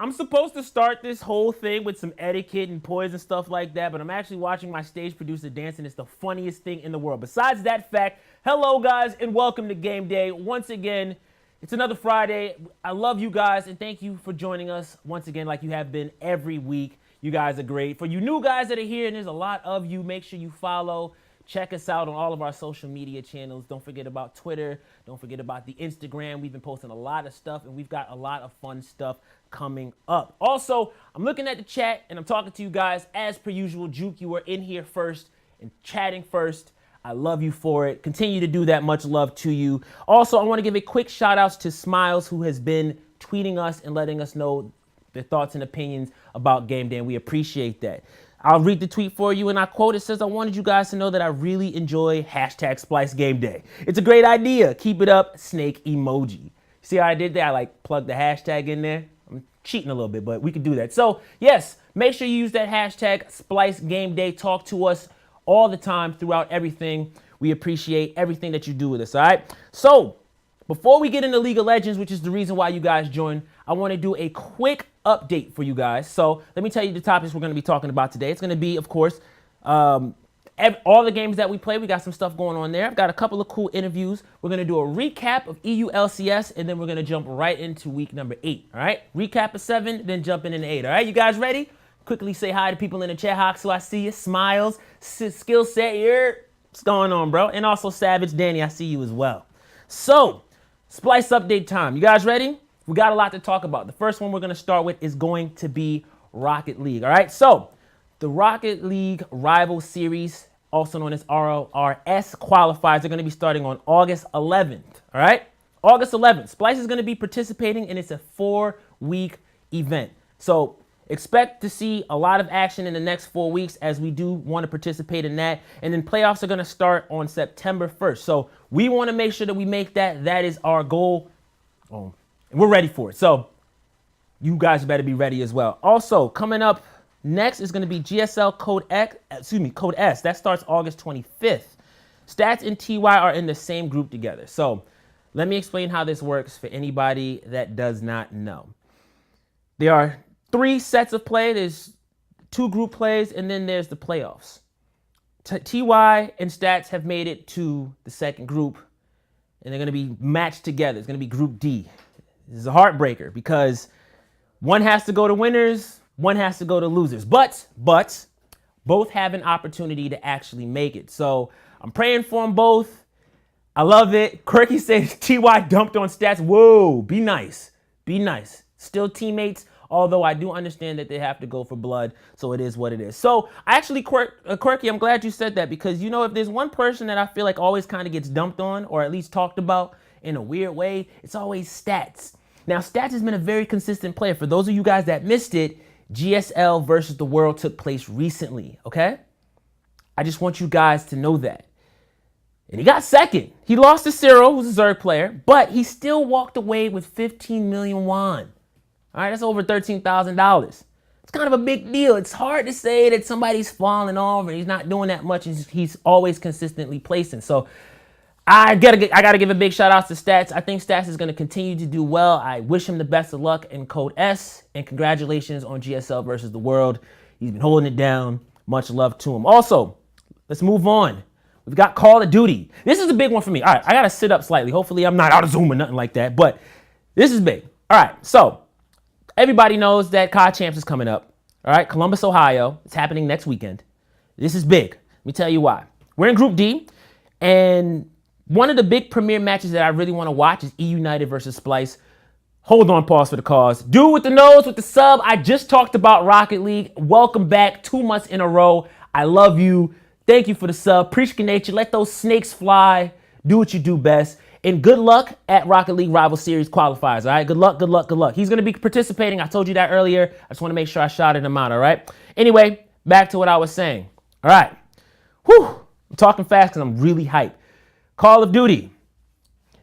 I'm supposed to start this whole thing with some etiquette and poise and stuff like that, but I'm actually watching my stage producer dance, and it's the funniest thing in the world. Besides that fact, hello guys, and welcome to Game Day. Once again, it's another Friday. I love you guys, and thank you for joining us once again like you have been every week. You guys are great. For you new guys that are here, and there's a lot of you, make sure you follow. Check us out on all of our social media channels. Don't forget about Twitter. Don't forget about the Instagram. We've been posting a lot of stuff, and we've got a lot of fun stuff coming up. Also, I'm looking at the chat, and I'm talking to you guys. As per usual, Juke, you were in here first and chatting first. I love you for it. Continue to do that. Much love to you. Also, I want to give a quick shout outs to Smiles, who has been tweeting us and letting us know their thoughts and opinions about Game Day, and we appreciate that. I'll read the tweet for you, and I quote, it says, I wanted you guys to know that I really enjoy hashtag Splyce Game Day. It's a great idea. Keep it up, snake emoji. See how I did that? I like plugged the hashtag in there. I'm cheating a little bit, but we can do that. So yes, make sure you use that hashtag Splyce Game Day. Talk to us all the time throughout everything. We appreciate everything that you do with us, all right? So before we get into League of Legends, which is the reason why you guys joined, I want to do a quick update for you guys. So let me tell you the topics we're going to be talking about today. It's going to be, of course, all the games that we play. We got some stuff going on there. I've got a couple of cool interviews. We're going to do a recap of EU LCS, and then we're going to jump right into week number 8. All right? Recap of 7, then jumping into 8. All right? You guys ready? Quickly say hi to people in the chat. Hawk, so I see you. Smiles. Skill set here. What's going on, bro? And also Savage Danny, I see you as well. So, Splyce update time. You guys ready? We got a lot to talk about. The first one we're going to start with is going to be Rocket League. All right, so the Rocket League Rival Series, also known as RORS qualifiers, are going to be starting on August 11th. All right, August 11th. Splyce is going to be participating, and it's a 4-week event. So expect to see a lot of action in the next 4 weeks, as we do want to participate in that. And then playoffs are going to start on September 1st. So we want to make sure that we make that. That is our goal. And we're ready for it. So you guys better be ready as well. Also, coming up next is going to be GSL Code S. That starts August 25th. Stats and TY are in the same group together. So let me explain how this works for anybody that does not know. There are 3 sets of play. There's 2 group plays, and then there's the playoffs. TY and Stats have made it to the second group, and they're going to be matched together. It's going to be Group D. This is a heartbreaker because one has to go to winners, one has to go to losers. But both have an opportunity to actually make it. So I'm praying for them both. I love it. Quirky says TY dumped on Stats. Whoa, be nice. Be nice. Still teammates, although I do understand that they have to go for blood. So it is what it is. So actually, Quirky, I'm glad you said that, because, you know, if there's one person that I feel like always kind of gets dumped on, or at least talked about in a weird way, it's always Stats. Now, Stats has been a very consistent player. For those of you guys that missed it, GSL versus the World took place recently, okay? I just want you guys to know that. And he got second. He lost to Cyril, who's a Zerg player, but he still walked away with 15 million won. All right, that's over $13,000. It's kind of a big deal. It's hard to say that somebody's falling off and he's not doing that much, and he's always consistently placing. So I gotta give a big shout out to Stats. I think Stats is gonna continue to do well. I wish him the best of luck in Code S, and congratulations on GSL versus the World. He's been holding it down. Much love to him. Also, let's move on. We've got Call of Duty. This is a big one for me. All right, I gotta sit up slightly. Hopefully I'm not out of Zoom or nothing like that, but this is big. All right, so everybody knows that COD Champs is coming up. All right, Columbus, Ohio. It's happening next weekend. This is big. Let me tell you why. We're in Group D, and one of the big premier matches that I really want to watch is E United versus Splyce. Hold on, pause for the cause. Dude with the nose, with the sub. I just talked about Rocket League. Welcome back 2 months in a row. I love you. Thank you for the sub. Appreciate you. Let those snakes fly. Do what you do best. And good luck at Rocket League Rival Series qualifiers, all right? Good luck, good luck, good luck. He's going to be participating. I told you that earlier. I just want to make sure I shouted him out, all right? Anyway, back to what I was saying. All right. Whew. I'm talking fast because I'm really hyped. Call of Duty.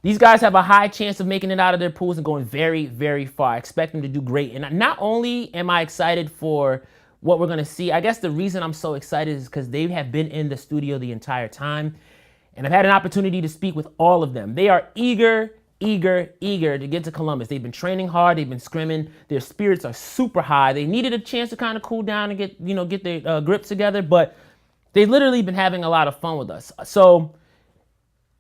These guys have a high chance of making it out of their pools and going very, very far. I expect them to do great. And not only am I excited for what we're going to see, I guess the reason I'm so excited is because they have been in the studio the entire time. And I've had an opportunity to speak with all of them. They are eager eager to get to Columbus. They've been training hard. They've been scrimming. Their spirits are super high. They needed a chance to kind of cool down and get their grips together, but they've literally been having a lot of fun with us. So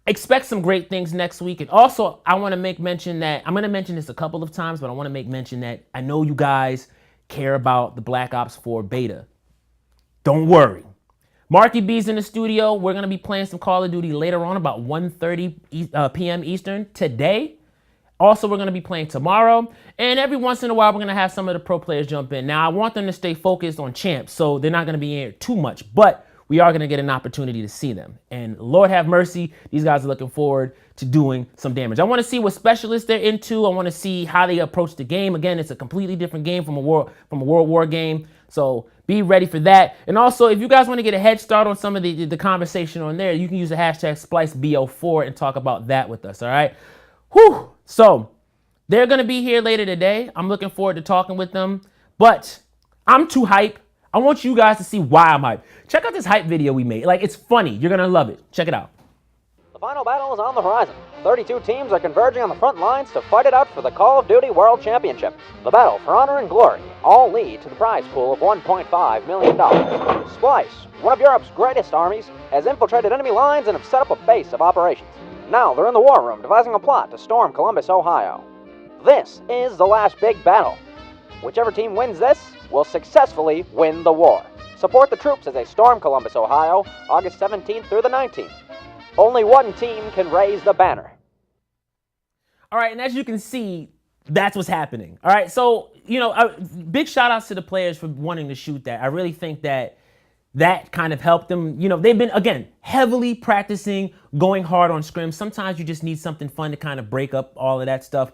expect some great things next week. And also, I want to make mention that, I'm going to mention this a couple of times, but I want to make mention that I know you guys care about the Black Ops 4 beta. Don't worry. Marky B's in the studio. We're going to be playing some Call of Duty later on, about 1:30 p.m. Eastern today. Also, we're going to be playing tomorrow. And every once in a while, we're going to have some of the pro players jump in. Now, I want them to stay focused on champs, so they're not going to be in here too much. But we are going to get an opportunity to see them. And Lord have mercy, these guys are looking forward to doing some damage. I want to see what specialists they're into. I want to see how they approach the game. Again, it's a completely different game from a World War game. So be ready for that. And also, if you guys want to get a head start on some of the conversation on there, you can use the hashtag SplyceBO4 and talk about that with us, all right? Whew. So they're going to be here later today. I'm looking forward to talking with them. But I'm too hype. I want you guys to see why I'm hyped. Check out this hype video we made. Like, it's funny. You're going to love it. Check it out. The final battle is on the horizon. 32 teams are converging on the front lines to fight it out for the Call of Duty World Championship. The battle for honor and glory all lead to the prize pool of $1.5 million. Splyce, one of Europe's greatest armies, has infiltrated enemy lines and have set up a base of operations. Now they're in the war room devising a plot to storm Columbus, Ohio. This is the last big battle. Whichever team wins this will successfully win the war. Support the troops as they storm Columbus, Ohio, August 17th through the 19th. Only one team can raise the banner. All right, and as you can see, that's what's happening. All right, so, big shout outs to the players for wanting to shoot that. I really think that kind of helped them. They've been, again, heavily practicing, going hard on scrims. Sometimes you just need something fun to kind of break up all of that stuff.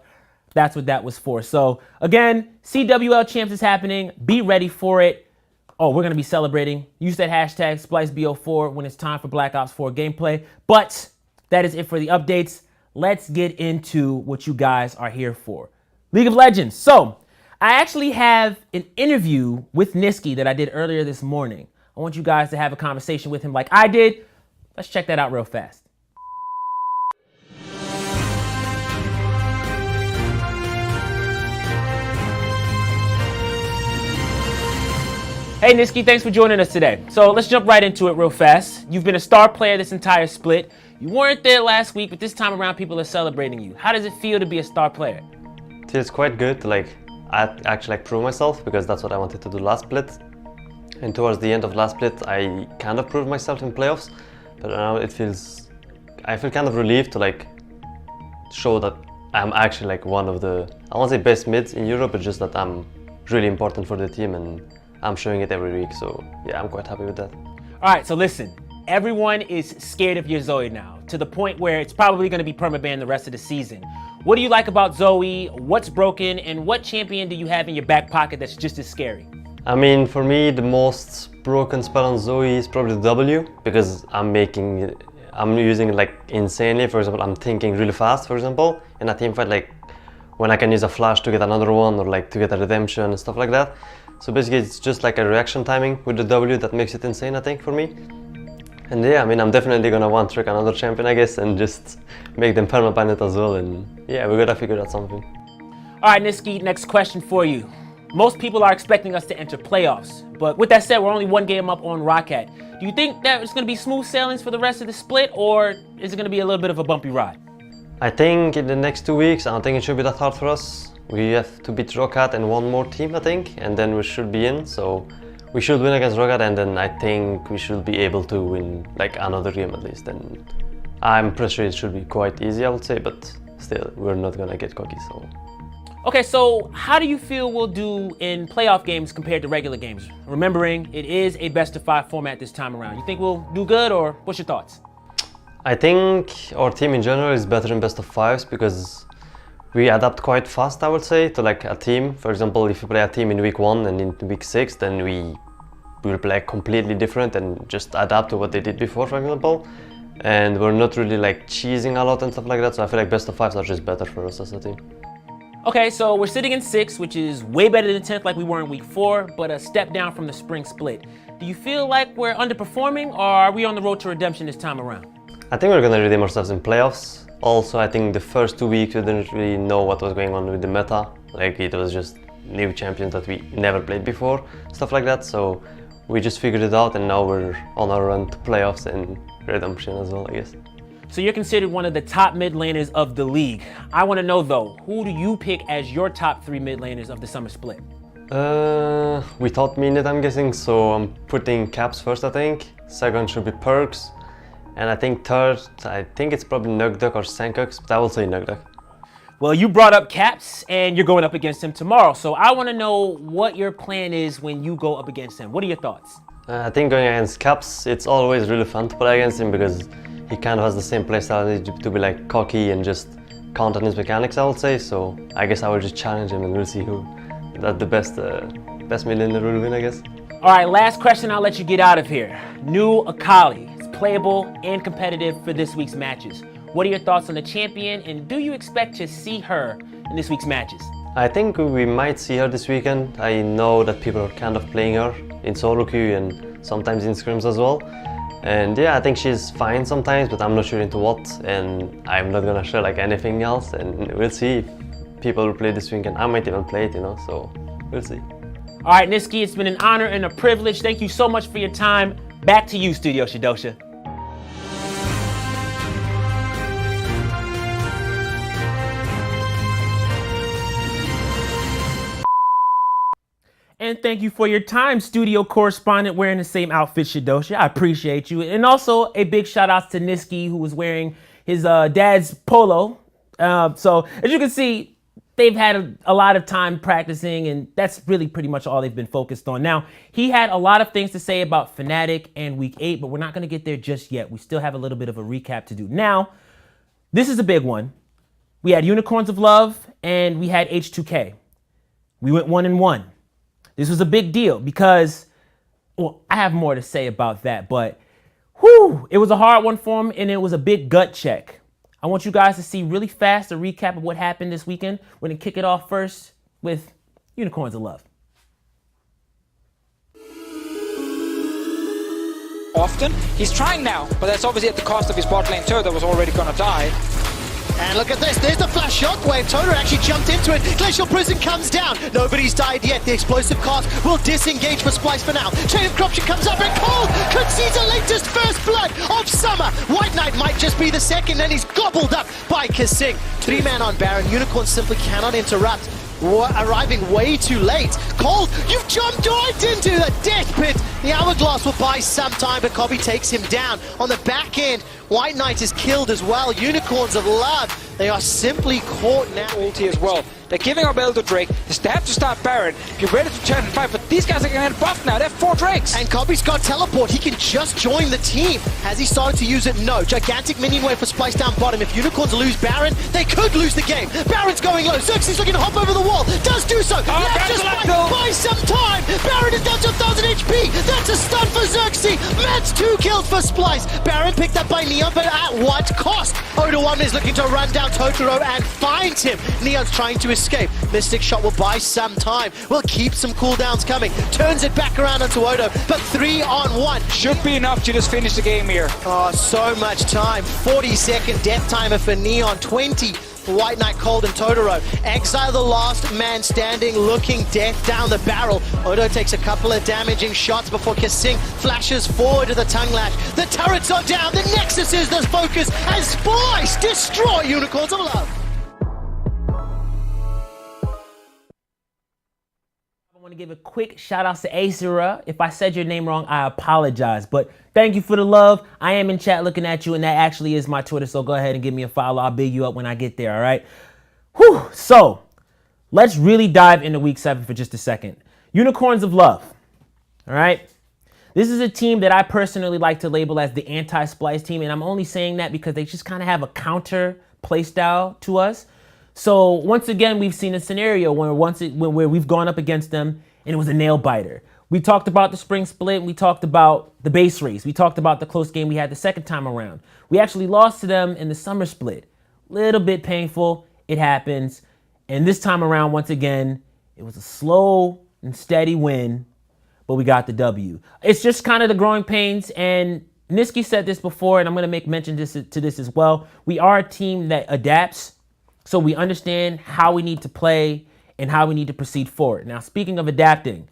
That's what that was for. So, again, CWL Champs is happening. Be ready for it. Oh, we're going to be celebrating. Use that hashtag SplyceBO4 when it's time for Black Ops 4 gameplay. But that is it for the updates. Let's get into what you guys are here for. League of Legends. So, I actually have an interview with Niski that I did earlier this morning. I want you guys to have a conversation with him like I did. Let's check that out real fast. Hey Niski, thanks for joining us today. So let's jump right into it real fast. You've been a star player this entire split. You weren't there last week, but this time around people are celebrating you. How does it feel to be a star player? It feels quite good to actually prove myself, because that's what I wanted to do last split. And towards the end of last split, I kind of proved myself in playoffs, but now I feel kind of relieved to show that I'm actually one of the, I won't say best mids in Europe, but just that I'm really important for the team and I'm showing it every week. So yeah, I'm quite happy with that. All right, so listen, everyone is scared of your Zoe now, to the point where it's probably going to be permabanned the rest of the season. What do you like about Zoe? What's broken? And what champion do you have in your back pocket that's just as scary? I mean, for me, the most broken spell on Zoe is probably the W, because I'm using it insanely. For example, I'm thinking really fast, for example, in a team fight, when I can use a flash to get another one, or to get a redemption and stuff like that. So basically, it's just a reaction timing with the W that makes it insane, I think, for me. And yeah, I mean, I'm definitely gonna one-trick another champion, I guess, and just make them permaban it as well. And yeah, we gotta figure out something. All right, Niski, next question for you. Most people are expecting us to enter playoffs, but with that said, we're only one game up on ROCCAT. Do you think that it's gonna be smooth sailings for the rest of the split, or is it gonna be a little bit of a bumpy ride? I think in the next 2 weeks, I don't think it should be that hard for us. We have to beat ROCCAT and one more team, I think, and then we should be in. So we should win against ROCCAT, and then I think we should be able to win another game at least. And I'm pretty sure it should be quite easy, I would say, but still, we're not gonna get cocky. So. Okay, so how do you feel we'll do in playoff games compared to regular games? Remembering it is a best-of-5 format this time around. You think we'll do good, or what's your thoughts? I think our team in general is better in best-of-5s, because we adapt quite fast, I would say, to a team. For example, if you play a team in week 1 and in week 6, then we will play completely different and just adapt to what they did before, for example. And we're not really cheesing a lot and stuff like that, so I feel best-of-5s are just better for us as a team. Okay, so we're sitting in 6th, which is way better than 10th like we were in week 4, but a step down from the spring split. Do you feel like we're underperforming, or are we on the road to redemption this time around? I think we're gonna redeem ourselves in playoffs. Also, I think the first 2 weeks we didn't really know what was going on with the meta. Like, it was just new champions that we never played before, stuff like that. So we just figured it out, and now we're on our run to playoffs and redemption as well, I guess. So you're considered one of the top mid laners of the league. I want to know though, who do you pick as your top 3 mid laners of the summer split? We thought Minute, I'm guessing, so I'm putting Caps first, I think. Second should be Perks. And I think third, I think it's probably Nugduck or Sankux, but I will say Nugduck. Well, you brought up Caps, and you're going up against him tomorrow. So I want to know what your plan is when you go up against him. What are your thoughts? I think going against Caps, it's always really fun to play against him because he kind of has the same playstyle to be like cocky and just count on his mechanics, I would say. So I guess I will just challenge him and we'll see who that's the best mid laner will win, I guess. All right, last question, I'll let you get out of here. New Akali. Playable and competitive for this week's matches. What are your thoughts on the champion, and do you expect to see her in this week's matches? I think we might see her this weekend. I know that people are kind of playing her in solo queue and sometimes in scrims as well. And yeah, I think she's fine sometimes, but I'm not sure into what, and I'm not gonna share like anything else, and we'll see if people will play this weekend. I might even play it, so we'll see. All right, Niski, it's been an honor and a privilege. Thank you so much for your time. Back to you, Studio Shadosha. And thank you for your time, studio correspondent wearing the same outfit, Shadosha. I appreciate you. And also a big shout out to Niski, who was wearing his dad's polo. So as you can see, they've had a lot of time practicing, and that's really pretty much all they've been focused on. Now, he had a lot of things to say about FNATIC and Week 8, but we're not going to get there just yet. We still have a little bit of a recap to do. Now, this is a big one. We had Unicorns of Love, and we had H2K. We went 1-1. This was a big deal because, well, I have more to say about that, but whew, it was a hard one for him, and it was a big gut check. I want you guys to see really fast a recap of what happened this weekend. We're going to kick it off first with Unicorns of Love. Often, he's trying now, but that's obviously at the cost of his bot lane turret that was already going to die. And look at this, there's the flash shockwave. Toto actually jumped into it. Glacial Prison comes down. Nobody's died yet. The explosive cast will disengage for Splyce for now. Chain of Corruption comes up and Cold concedes the latest first blood of summer. White Knight might just be the second, and he's gobbled up by Kasing. 3-man on Baron. Unicorn simply cannot interrupt. Arriving way too late. Cold, you've jumped right into the death pit. The Hourglass will buy some time, but Kobe takes him down. On the back end, White Knight is killed as well. Unicorns of Love, they are simply caught now. Ulti as well. They're giving up Elder Drake. They have to start Baron. Get ready to turn and fight, but these guys are going to get buffed now. They have 4 Drakes. And Kobe's got teleport. He can just join the team. Has he started to use it? No. Gigantic minion wave for Splyce down bottom. If Unicorns lose Baron, they could lose the game. Baron's going low. Xerxes looking to hop over the wall. Does do so. Left to Splyce. Buy some time. Baron is down to 1,000 HP. That's a stun for Xerxes. That's 2 kills for Splyce. Baron picked up by Neon, but at what cost? Oda1 is looking to run down Totoro and finds him. Neon's trying to escape. Mystic Shot will buy some time. Will keep some cooldowns coming. Turns it back around onto Odo, but 3-on-1. Should be enough to just finish the game here. Oh, so much time. 40-second death timer for Neon. 20 for White Knight, Cold, and Totoro. Exile the last man standing, looking death down the barrel. Odo takes a couple of damaging shots before Kasing flashes forward to the tongue lash. The turrets are down. The Nexus is the focus, and Splyce destroy Unicorns of Love. I want to give a quick shout out to Asura. If I said your name wrong, I apologize. But thank you for the love. I am in chat looking at you, and that actually is my Twitter. So go ahead and give me a follow. I'll big you up when I get there, all right? Whew. So let's really dive into week 7 for just a second. Unicorns of Love, all right? This is a team that I personally like to label as the anti-Splyce team, and I'm only saying that because they just kind of have a counter play style to us. So once again, we've seen a scenario where we've gone up against them and it was a nail biter. We talked about the spring split. We talked about the base race. We talked about the close game we had the second time around. We actually lost to them in the summer split. Little bit painful. It happens. And this time around, once again, it was a slow and steady win, but we got the W. It's just kind of the growing pains, and Niski said this before, and I'm going to make mention to this as well. We are a team that adapts, so we understand how we need to play and how we need to proceed forward. Now, speaking of adapting,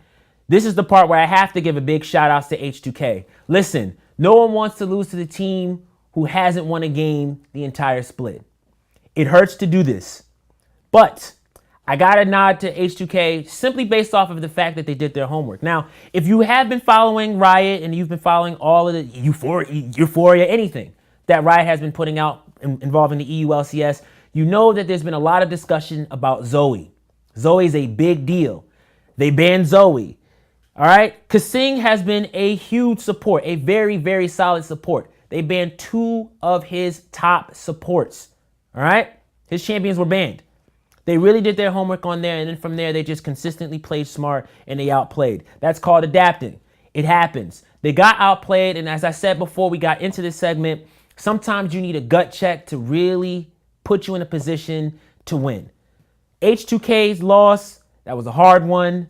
this is the part where I have to give a big shout out to H2K. Listen, no one wants to lose to the team who hasn't won a game the entire split. It hurts to do this, but I got to nod to H2K simply based off of the fact that they did their homework. Now, if you have been following Riot and you've been following all of the Euphoria, anything that Riot has been putting out involving the EU LCS, you know that there's been a lot of discussion about Zoe. Zoe's a big deal. They banned Zoe. All right. Kasing has been a huge support, a very, very solid support. They banned 2 of his top supports. All right. His champions were banned. They really did their homework on there. And then from there, they just consistently played smart and they outplayed. That's called adapting. It happens. They got outplayed. And as I said before we got into this segment, sometimes you need a gut check to really put you in a position to win. H2K's loss, that was a hard one.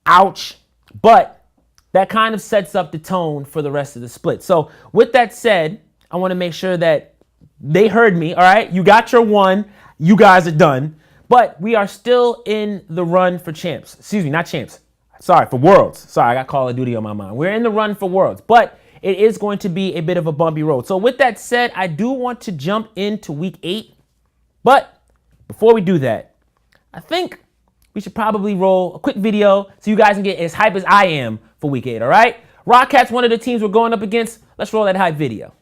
Ouch. But that kind of sets up the tone for the rest of the split. So with that said, I want to make sure that they heard me. All right. You got your one. You guys are done. But we are still in the run for champs. Excuse me, not champs. Sorry, for worlds. Sorry, I got Call of Duty on my mind. We're in the run for worlds. But it is going to be a bit of a bumpy road. So with that said, I do want to jump into week 8. But before we do that, I think we should probably roll a quick video so you guys can get as hype as I am for week 8, all right? ROCCAT's one of the teams we're going up against. Let's roll that hype video.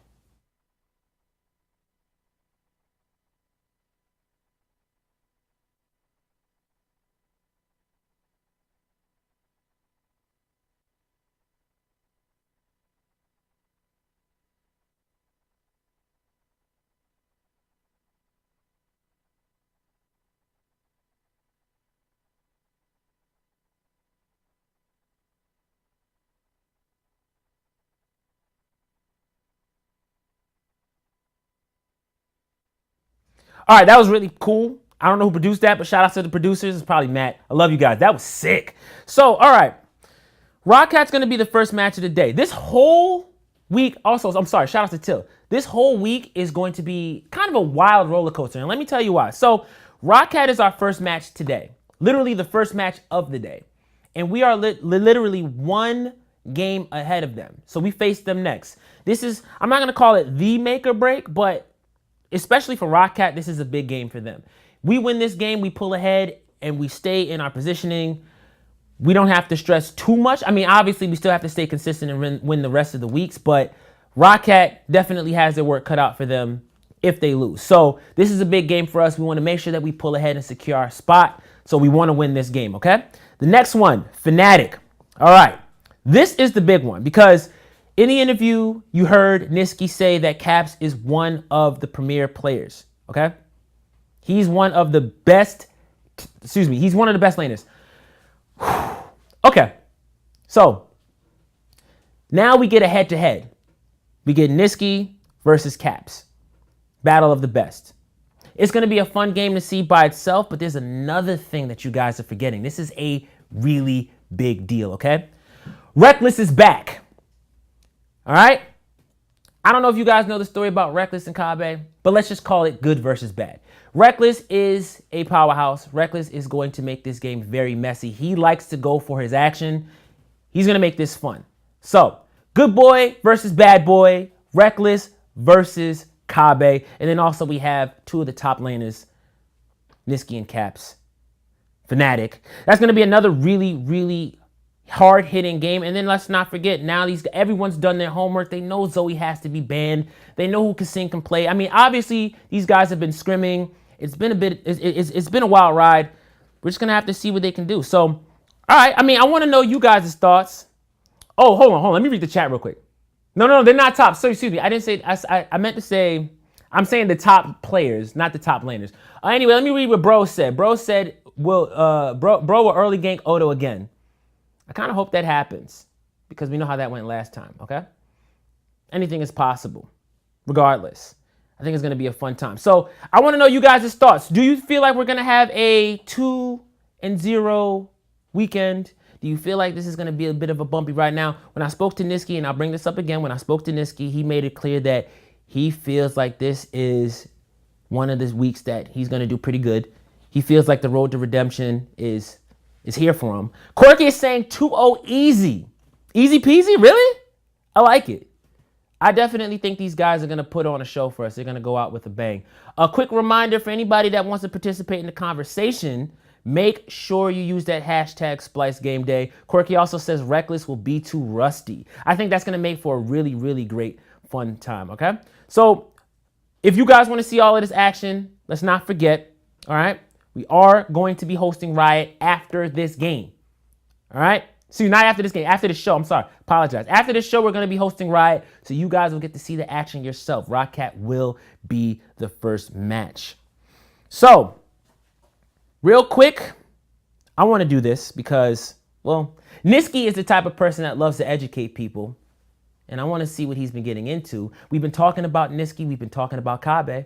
All right, that was really cool. I don't know who produced that, but shout out to the producers. It's probably Matt. I love you guys. That was sick. So, all right. ROCCAT's going to be the first match of the day. This whole week, also, I'm sorry, shout out to Till. This whole week is going to be kind of a wild roller coaster, and let me tell you why. So, ROCCAT is our first match today. Literally the first match of the day. And we are literally 1 game ahead of them. So, we face them next. This is, I'm not going to call it the make or break, but especially for ROCCAT, this is a big game for them. We win this game, we pull ahead, and we stay in our positioning. We don't have to stress too much. I mean, obviously, we still have to stay consistent and win the rest of the weeks, but ROCCAT definitely has their work cut out for them if they lose. So this is a big game for us. We want to make sure that we pull ahead and secure our spot. So we want to win this game, okay? The next one, FNATIC. All right, this is the big one because in the interview, you heard Niski say that Caps is one of the premier players, okay? He's one of the best, he's one of the best laners. Okay, so now we get a head-to-head. We get Niski versus Caps. Battle of the best. It's going to be a fun game to see by itself, but there's another thing that you guys are forgetting. This is a really big deal, okay? Reckless is back. All right? I don't know if you guys know the story about Reckless and Kabe, but let's just call it good versus bad. Reckless is a powerhouse. Reckless is going to make this game very messy. He likes to go for his action. He's going to make this fun. So, good boy versus bad boy. Reckless versus Kabe. And then also we have 2 of the top laners, Niski and Caps. FNATIC. That's going to be another really, really hard-hitting game. And then let's not forget, now everyone's done their homework. They know Zoe has to be banned. They know who Kasing can play. I mean, obviously, these guys have been scrimming. It's been a wild ride. We're just going to have to see what they can do. So, all right. I mean, I want to know you guys' thoughts. Oh, hold on. Let me read the chat real quick. No, they're not top. So, excuse me. I didn't say, I meant to say, I'm saying the top players, not the top laners. Anyway, let me read what Bro said. Bro said, bro will early gank Odo again. I kind of hope that happens because we know how that went last time, okay? Anything is possible, regardless. I think it's going to be a fun time. So I want to know you guys' thoughts. Do you feel like we're going to have a 2-0 weekend? Do Do you feel like this is going to be a bit of a bumpy ride? Now, when I spoke to Niski, and I'll bring this up again, when I spoke to Niski, he made it clear that he feels like this is one of the weeks that he's going to do pretty good. He feels like the road to redemption is here for him. Corky is saying 2-0 easy. Easy peasy? Really? I like it. I definitely think these guys are going to put on a show for us. They're going to go out with a bang. A quick reminder for anybody that wants to participate in the conversation, make sure you use that hashtag Splyce Game Day. Corky also says Reckless will be too rusty. I think that's going to make for a really, really great fun time, okay? So if you guys want to see all of this action, let's not forget, all right? We are going to be hosting Riot after this game, all right? So not after this game, after the show. I'm sorry, apologize. After this show, we're going to be hosting Riot, so you guys will get to see the action yourself. ROCCAT will be the first match. So, real quick, I want to do this because, well, Niski is the type of person that loves to educate people, and I want to see what he's been getting into. We've been talking about Niski. We've been talking about Kabe.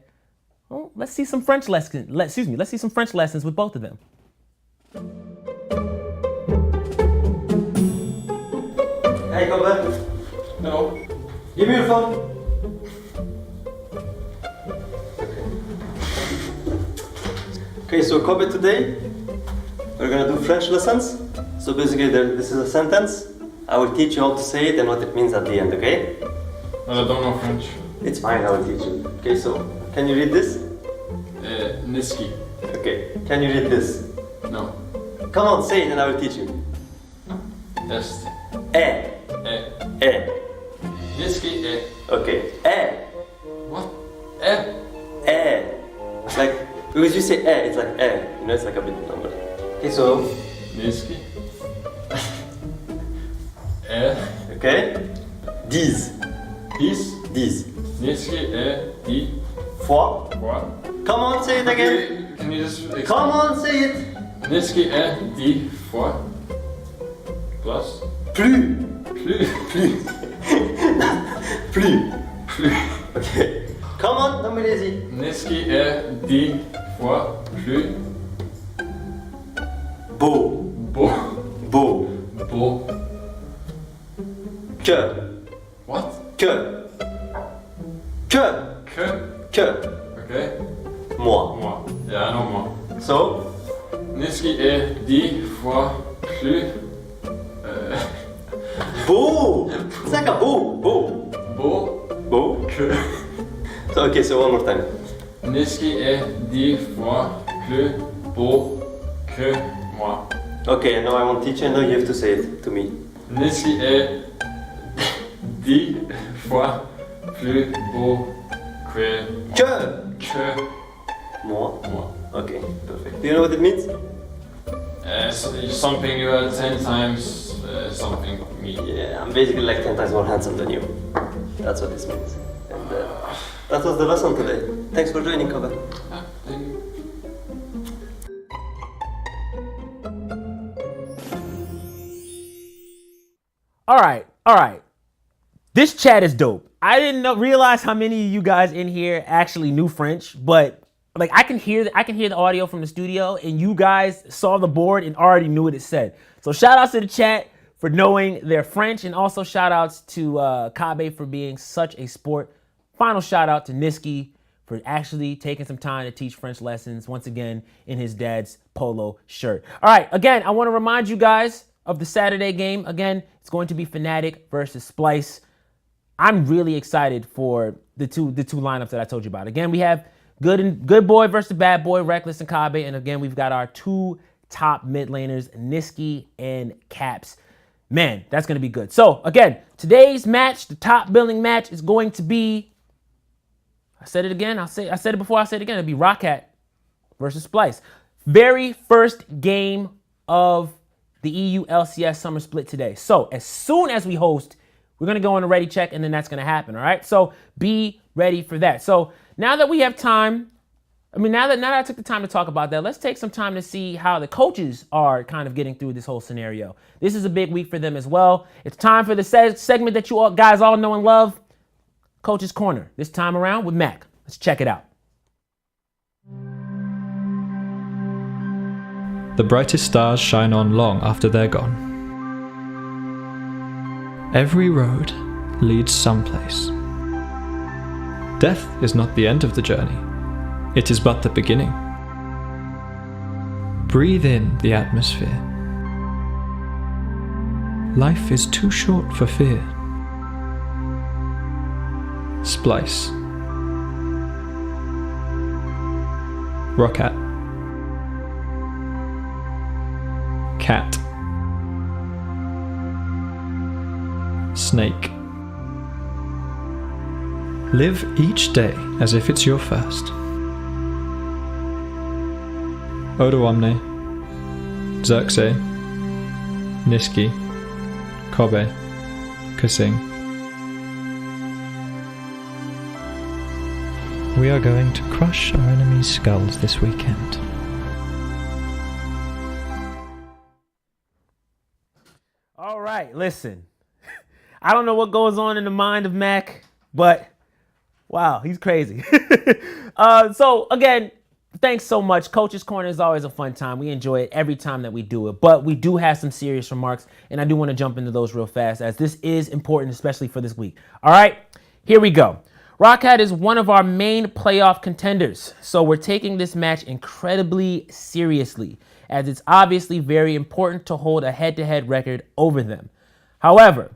Well, let's see some French lessons. Let's see some French lessons with both of them. Hey, Kobe. No. Give me your phone. Okay, so Kobe, today we're gonna do French lessons. So basically, this is a sentence. I will teach you how to say it and what it means at the end, okay? I don't know French. It's fine, I will teach you. Okay, so can you read this? Niski. Okay, can you read this? No. Come on, say it and I will teach you. Test. Eh, eh. Niski. Okay, eh, What? eh. Like, because you say eh, it's like eh. You know, it's like a bit number. Okay, so. Niski. Okay. These. Dis. Niski. Di. Fois. What? Come on, say it again. Okay, can you just explain? Come on, say it. Niski. Di. Fois. Plus. Plus. Plus. Plus. Plus. Okay. Come on, don't be lazy. Niski. Di. Fois. Plus. Beau. Beau. Beau. Beau. Que. What? Que. Que. Que. Okay. Moi. Moi. Yeah, I know moi. So. Niski. Di. Fois. Plus. Beau. It's like a beau. Beau. Beau. Beau. Que. So, okay, so one more time. Niski est 10 fois plus beau que moi. Okay, now I want to teach you and now you have to say it to me. Niski est 10 fois plus beau que Moi. moi. Okay, perfect. Do you know what it means? Something you are 10 times something me. Yeah, I'm basically like 10 times more handsome than you. That's what this means. And that was the lesson today. Thanks for joining, Kobe. Ah, thank you. All right. This chat is dope. I didn't realize how many of you guys in here actually knew French, but like I can hear the audio from the studio, and you guys saw the board and already knew what it said. So shout outs to the chat for knowing their French, and also shout outs to Kabe for being such a sport. Final shout out to Niski for actually taking some time to teach French lessons once again in his dad's polo shirt. All right, again, I want to remind you guys of the Saturday game. Again, it's going to be FNATIC versus Splyce. I'm really excited for the two lineups that I told you about. Again, we have good boy versus bad boy, Reckless and Kabe, and again, we've got our two top mid laners, Niski and Caps. Man, that's going to be good. So again, today's match, the top billing match, is going to be, I said it again, I said it before, I said it again, it'll be ROCCAT versus Splyce. Very first game of the EU LCS Summer Split today. So as soon as we host, we're going to go on a ready check, and then that's going to happen, all right? So be ready for that. So now that we have time, now that I took the time to talk about that, let's take some time to see how the coaches are kind of getting through this whole scenario. This is a big week for them as well. It's time for the segment that you guys all know and love, Coach's Corner. This time around with Mac. Let's check it out. The brightest stars shine on long after they're gone. Every road leads someplace. Death is not the end of the journey. It is but the beginning. Breathe in the atmosphere. Life is too short for fear. Splyce. ROCCAT. Cat. Snake. Live each day as if it's your first. Odo Omne. Xerxe. Niski. Kobe. Kasing. We are going to crush our enemies' skulls this weekend. All right, listen. I don't know what goes on in the mind of Mac, but wow, he's crazy. So again, thanks so much. Coach's Corner is always a fun time. We enjoy it every time that we do it, but we do have some serious remarks, and I do want to jump into those real fast as this is important, especially for this week. All right, here we go. ROCCAT is one of our main playoff contenders, so we're taking this match incredibly seriously, as it's obviously very important to hold a head-to-head record over them. However,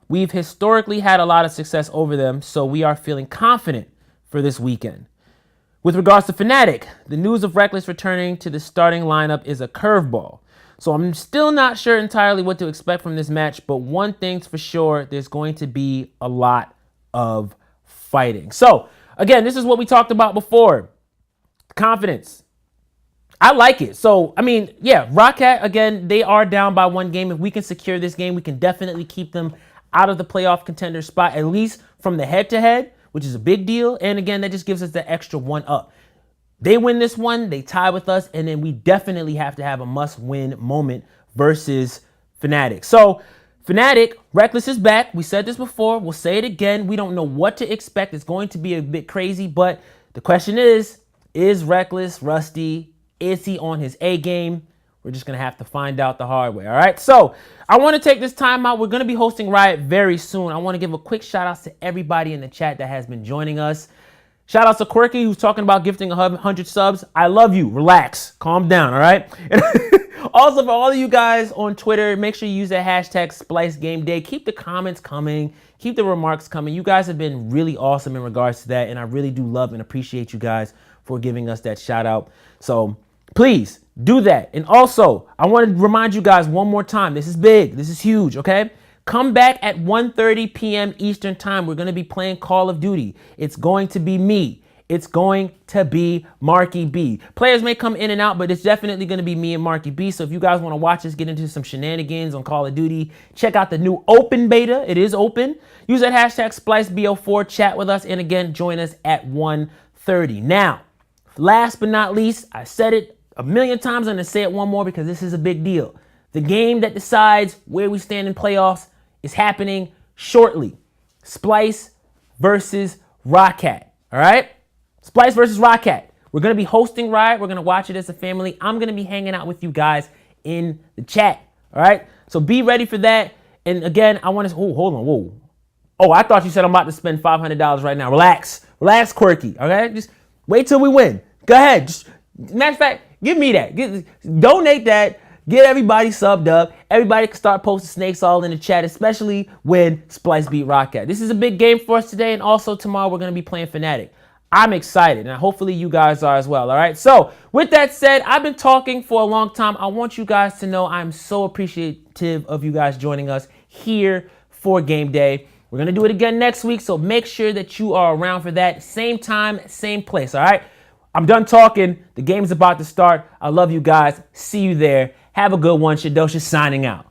we've historically had a lot of success over them, so we are feeling confident for this weekend. With regards to FNATIC, the news of Reckless returning to the starting lineup is a curveball. So I'm still not sure entirely what to expect from this match, but one thing's for sure, there's going to be a lot of fighting. So again, this is what we talked about before. Confidence. I like it. So, I mean, yeah, ROCCAT, again, they are down by one game. If we can secure this game, we can definitely keep them out of the playoff contender spot, at least from the head-to-head, which is a big deal. And again, that just gives us the extra one up. They win this one, they tie with us, and then we definitely have to have a must-win moment versus FNATIC. So, FNATIC, Reckless is back. We said this before. We'll say it again. We don't know what to expect. It's going to be a bit crazy, but the question is Reckless rusty? Is he on his A game? We're just going to have to find out the hard way, all right? So I want to take this time out. We're going to be hosting Riot very soon. I want to give a quick shout out to everybody in the chat that has been joining us. Shout out to Quirky, who's talking about gifting 100 subs. I love you. Relax. Calm down, all right? And also, for all of you guys on Twitter, make sure you use that hashtag SplyceGameDay. Keep the comments coming. Keep the remarks coming. You guys have been really awesome in regards to that, and I really do love and appreciate you guys for giving us that shout out. So please do that. And also, I want to remind you guys one more time. This is big. This is huge, okay? Come back at 1:30 p.m. Eastern time. We're going to be playing Call of Duty. It's going to be me. It's going to be Marky B. Players may come in and out, but it's definitely going to be me and Marky B. So if you guys want to watch us get into some shenanigans on Call of Duty, check out the new open beta. It is open. Use that hashtag SplyceBO4. Chat with us. And again, join us at 1:30. Now, last but not least, I said it a million times. I'm going to say it one more because this is a big deal. The game that decides where we stand in playoffs is happening shortly. Splyce versus ROCCAT. All right? Splyce versus ROCCAT. We're going to be hosting Riot. We're going to watch it as a family. I'm going to be hanging out with you guys in the chat. All right? So be ready for that. And again, I want to... Oh, hold on. Whoa. Oh, I thought you said I'm about to spend $500 right now. Relax. Relax, Quirky. Okay? Just wait till we win. Go ahead. Just, matter of fact, give me that. Donate that. Get everybody subbed up. Everybody can start posting snakes all in the chat, especially when Splyce beat ROCCAT. This is a big game for us today, and also tomorrow we're going to be playing FNATIC. I'm excited, and hopefully you guys are as well, all right? So with that said, I've been talking for a long time. I want you guys to know I'm so appreciative of you guys joining us here for Game Day. We're going to do it again next week, so make sure that you are around for that. Same time, same place, all right? I'm done talking. The game's about to start. I love you guys. See you there. Have a good one. Shadosha signing out.